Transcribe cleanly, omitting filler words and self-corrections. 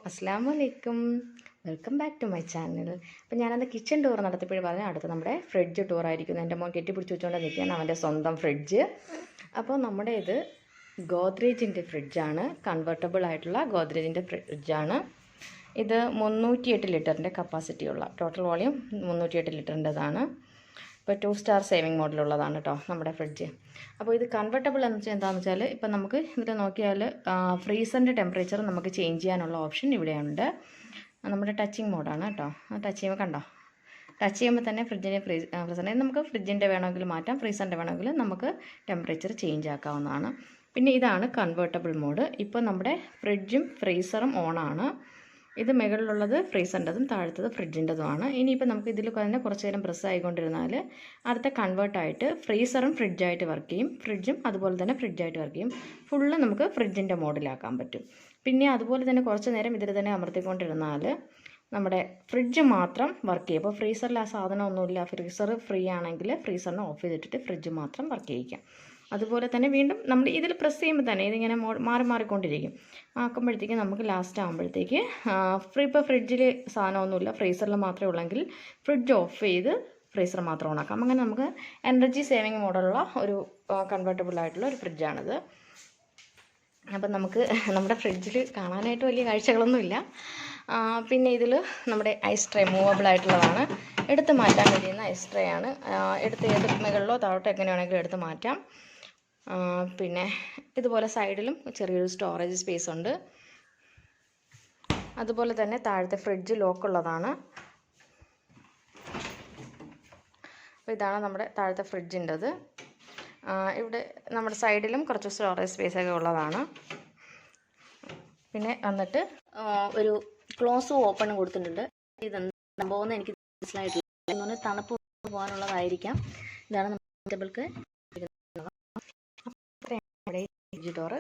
അസ്സലാമു അലൈക്കും. Welcome back to my channel. അപ്പോൾ ഞാനത് കിച്ചൺ ടൂർ നടത്തിയപ്പോഴും പറഞ്ഞു അടുത്ത് നമ്മുടെ ഫ്രിഡ്ജ് ടൂറായിരിക്കുന്നു. എൻ്റെ മോൻ കെട്ടിപ്പിടിച്ച് വെച്ചുകൊണ്ട് നിൽക്കുകയാണ് അവൻ്റെ സ്വന്തം ഫ്രിഡ്ജ്. അപ്പോൾ നമ്മുടെ ഇത് ഗോദ്രേജിൻ്റെ ഫ്രിഡ്ജാണ്, കൺവെർട്ടബിൾ ആയിട്ടുള്ള ഗോദ്രേജിൻ്റെ ഫ്രിഡ്ജാണ്. ഇത് 308 ലിറ്ററിൻ്റെ കപ്പാസിറ്റിയുള്ള ടോട്ടൽ വോളിയം 308 ലിറ്ററിൻ്റെതാണ്. ഇപ്പോൾ 2 സ്റ്റാർ സേവിങ് മോഡലുള്ളതാണ് കേട്ടോ നമ്മുടെ ഫ്രിഡ്ജ്. അപ്പോൾ ഇത് കൺവെർട്ടബിൾ എന്ന് വെച്ചാൽ എന്താണെന്ന് വെച്ചാൽ ഇപ്പോൾ നമുക്ക് ഇതിൽ നോക്കിയാൽ ഫ്രീസറിൻ്റെ ടെമ്പറേച്ചർ നമുക്ക് ചേഞ്ച് ചെയ്യാനുള്ള ഓപ്ഷൻ ഇവിടെയുണ്ട്. നമ്മുടെ ടച്ചിങ് മോഡാണ് കേട്ടോ. ടച്ച് ചെയ്യുമ്പോൾ കണ്ടോ, ടച്ച് ചെയ്യുമ്പോൾ തന്നെ ഫ്രീസറിനെ നമുക്ക് ഫ്രിഡ്ജിൻ്റെ വേണമെങ്കിൽ മാറ്റാം, ഫ്രീസറിൻ്റെ വേണമെങ്കിൽ നമുക്ക് ടെമ്പറേച്ചർ ചേഞ്ച് ആക്കാവുന്നതാണ്. പിന്നെ ഇതാണ് കൺവെർട്ടബിൾ മോഡ്. ഇപ്പോൾ നമ്മുടെ ഫ്രിഡ്ജും ഫ്രീസറും ഓണാണ്. ഇത് മുകളിലുള്ളത് ഫ്രീസറിൻ്റെതും താഴത്തത് ഫ്രിഡ്ജിൻ്റെതുമാണ്. ഇനിയിപ്പോൾ നമുക്ക് ഇതിൽ തന്നെ കുറച്ച് നേരം പ്രസ് ആയിക്കൊണ്ടിരുന്നാൽ അടുത്ത കൺവേർട്ടായിട്ട് ഫ്രീസറും ഫ്രിഡ്ജായിട്ട് വർക്ക് ചെയ്യും, ഫ്രിഡ്ജും അതുപോലെ തന്നെ ഫ്രിഡ്ജായിട്ട് വർക്ക് ചെയ്യും. ഫുള്ള് നമുക്ക് ഫ്രിഡ്ജിൻ്റെ മോഡിലാക്കാൻ പറ്റും. പിന്നെ അതുപോലെ തന്നെ കുറച്ച് നേരം ഇതിൽ തന്നെ അമർത്തിക്കൊണ്ടിരുന്നാൽ നമ്മുടെ ഫ്രിഡ്ജ് മാത്രം വർക്ക് ചെയ്യും. അപ്പോൾ ഫ്രീസറിൽ ആ സാധനമൊന്നുമില്ല, ഫ്രീസർ ഫ്രീ ആണെങ്കിൽ ഫ്രീസറിനെ ഓഫ് ചെയ്തിട്ടിട്ട് ഫ്രിഡ്ജ് മാത്രം വർക്ക് ചെയ്യിക്കാം. അതുപോലെ തന്നെ വീണ്ടും നമ്മൾ ഇതിൽ പ്രസ് ചെയ്യുമ്പോൾ തന്നെ ഇതിങ്ങനെ മാറിക്കൊണ്ടിരിക്കും. ആക്കുമ്പോഴത്തേക്ക് നമുക്ക് ലാസ്റ്റ് ആകുമ്പോഴത്തേക്ക് ഇപ്പോൾ ഫ്രിഡ്ജിൽ സാധനമൊന്നുമില്ല, ഫ്രീസറിൽ മാത്രമേ ഉള്ളെങ്കിൽ ഫ്രിഡ്ജ് ഓഫ് ചെയ്ത് ഫ്രീസർ മാത്രം ഓണാക്കാം. അങ്ങനെ നമുക്ക് എനർജി സേവിങ് മോഡലുള്ള ഒരു കൺവെർട്ടബിൾ ആയിട്ടുള്ള ഒരു ഫ്രിഡ്ജാണിത്. അപ്പം നമുക്ക് നമ്മുടെ ഫ്രിഡ്ജിൽ കാണാനായിട്ട് വലിയ കാഴ്ചകളൊന്നുമില്ല. പിന്നെ ഇതിൽ നമ്മുടെ ഐസ് ട്രേ മൂവബിൾ ആയിട്ടുള്ളതാണ്, എടുത്ത് മാറ്റാൻ കഴിയുന്ന ഐസ് ട്രേ ആണ്. എടുത്ത് ഏത് മുകളിലോ താഴോട്ടോ എങ്ങനെ വേണമെങ്കിലും എടുത്ത് മാറ്റാം. പിന്നെ ഇതുപോലെ സൈഡിലും ചെറിയൊരു സ്റ്റോറേജ് സ്പേസ് ഉണ്ട്. അതുപോലെ തന്നെ താഴത്തെ ഫ്രിഡ്ജ് ലോക്കുള്ളതാണ്. അപ്പോൾ ഇതാണ് നമ്മുടെ താഴത്തെ ഫ്രിഡ്ജിൻ്റെത്. ഇവിടെ നമ്മുടെ സൈഡിലും കുറച്ച് സ്റ്റോറേജ് സ്പേസൊക്കെ ഉള്ളതാണ്. പിന്നെ വന്നിട്ട് ഒരു ക്ലോസും ഓപ്പണും കൊടുത്തിട്ടുണ്ട്. ഇതെന്താ സംഭവമെന്ന് എനിക്ക് മനസ്സിലായിട്ടില്ല, എന്ന് തണുപ്പ് പോകാനുള്ളതായിരിക്കാം. ഇതാണ് നമ്മുടെ ടേബിൾക്ക് ഫ്രിഡ്ജ് ഡോറ്.